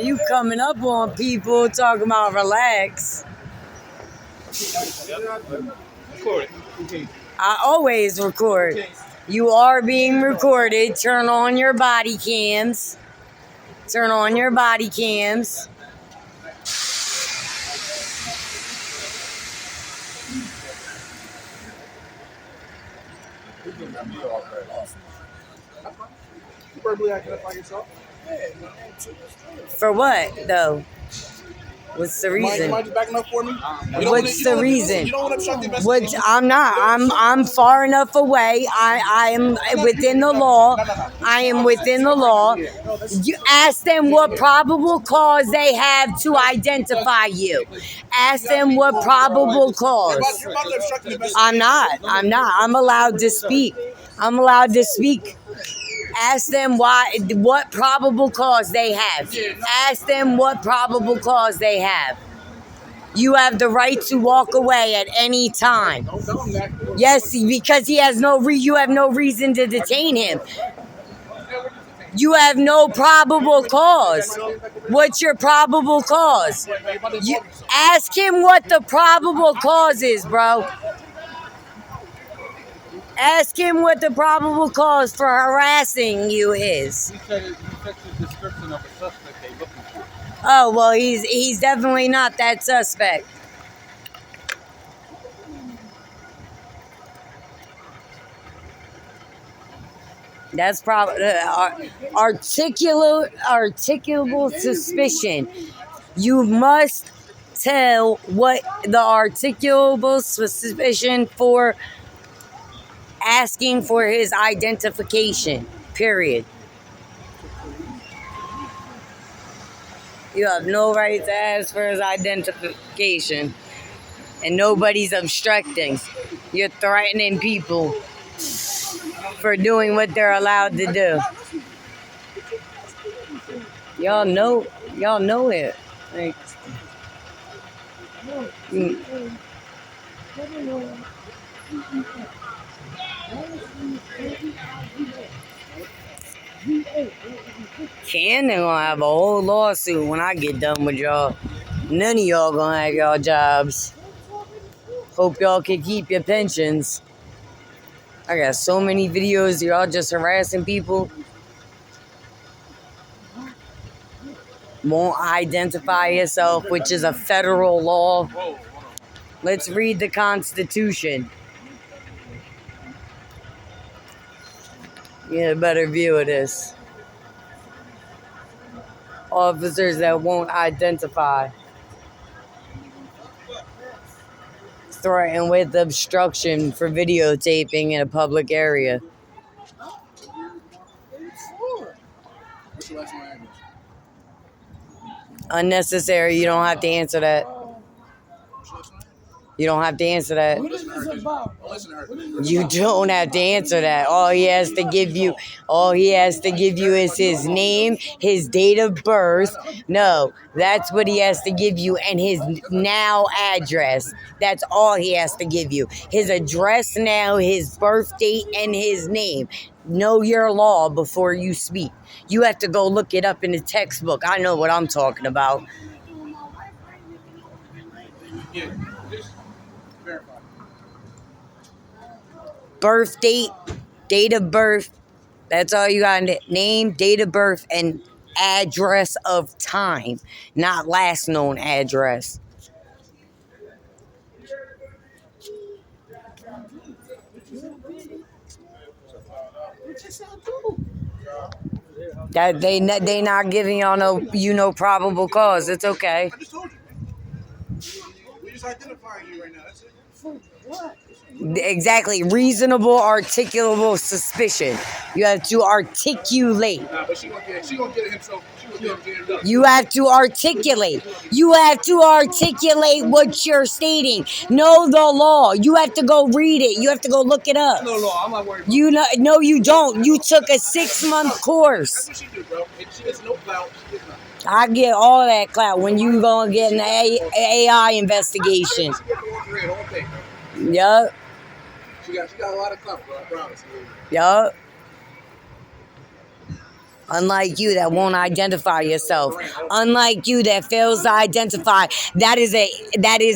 You coming up on people talking about relax. Record it. I always record. You are being recorded. Turn on your body cams. Turn on your body cams. You verbally identify yourself? For what, though? What's the reason? Mind you backing up for me? What's the reason? You don't want to obstruct the investigation. I'm not. I'm far enough away. I am within the law. I am within the law. You ask them what probable cause they have to identify you. Ask them what probable cause. You're about to obstruct the investigation. I'm not. I'm allowed to speak. I'm allowed to speak. Ask them what probable cause they have. Ask them what probable cause they have. You have the right to walk away at any time. Don't tell him that. Yes, because he has you have no reason to detain him. You have no probable cause. What's your probable cause? You ask him what the probable cause is, bro. Ask him what the probable cause for harassing you is. He said the description of a suspect they looking for. Oh, well, he's definitely not that suspect. That's probably articulable suspicion. You must tell what the articulable suspicion for asking for his identification, period. You have no right to ask for his identification. And nobody's obstructing. You're threatening people for doing what they're allowed to do. Y'all know it. Like, Camden gonna have a whole lawsuit when I get done with y'all. None of y'all gonna have y'all jobs. Hope y'all can keep your pensions. I got so many videos of y'all just harassing people. Won't identify yourself, which is a federal law. Let's read the Constitution. Get a better view of this. Officers that won't identify. Threatened with obstruction for videotaping in a public area. Unnecessary. You don't have to answer that. You don't have to answer that. You don't have to answer that. All he has to give you is his name, his date of birth. No, that's what he has to give you, and his now address. That's all he has to give you. His address now, his birth date, and his name. Know your law before you speak. You have to go look it up in the textbook. I know what I'm talking about. Birth date, date of birth. That's all you got. Name, date of birth, and address of time. Not last known address. That they not giving y'all no probable cause. It's okay. I just told you. We're just identifying you right now. That's it. What? Exactly. Reasonable, articulable suspicion. You have to articulate. Nah, but she gonna get it himself. You have to articulate. You have to articulate what you're stating. Know the law. You have to go read it. You have to go look it up. No law. I'm not worried about you know, no, you don't. You took a 6-month course. That's what she do, bro. If she gets no clout, she gets nothing. I get all that clout when you gonna get an AI investigation. Yup. She got a lot of clout, bro. I promise. Yup. Unlike you that won't identify yourself. Unlike you that fails to identify. That is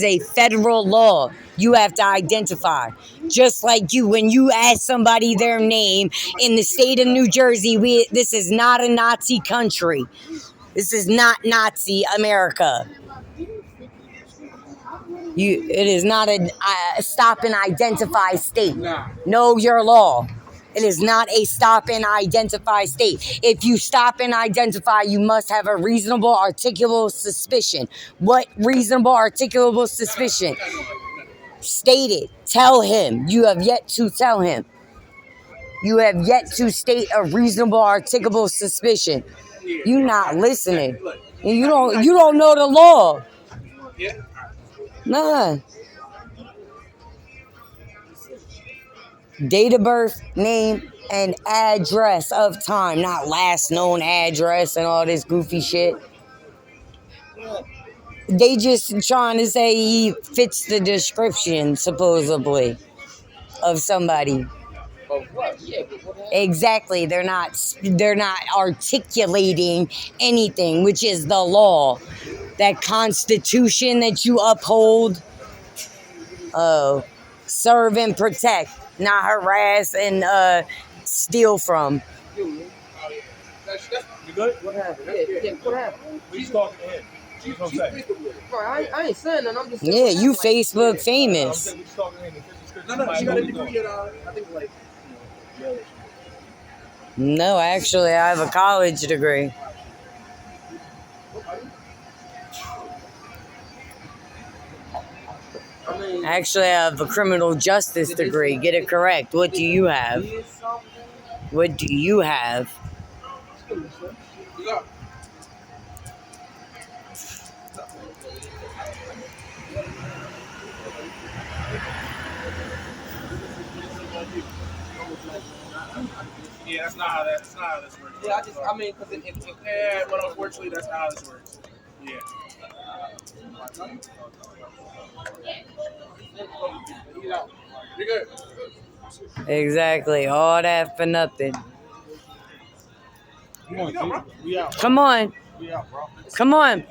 a federal law. You have to identify. Just like you, when you ask somebody their name in the state of New Jersey, this is not a Nazi country. This is not Nazi America. It is not a stop and identify state. Know your law. It is not a stop and identify state. If you stop and identify, you must have a reasonable, articulable suspicion. What reasonable, articulable suspicion? State it. Tell him. You have yet to tell him. You have yet to state a reasonable, articulable suspicion. You not listening. You don't know the law. Nah. Date of birth, name, and address of time, not last known address and all this goofy shit. They just trying to say he fits the description, supposedly, of somebody. Exactly. They're not articulating anything, which is the law. That constitution that you uphold. Oh, serve and protect, not harass and steal from. You good? What happened? Yeah, what happened? He's talking to him. She's gonna say. Right, I ain't saying nothing. I'm just saying. Yeah, you Facebook famous. No, she got a degree at I think like. No, actually, I have a college degree. Actually, I have a criminal justice degree. Get it correct. What do you have? What do you have? Yeah, that's not how this works. Yeah, yeah, but unfortunately, that's not how this works. Yeah. You're good. Exactly. All that for nothing. Come on. Come on. Come on.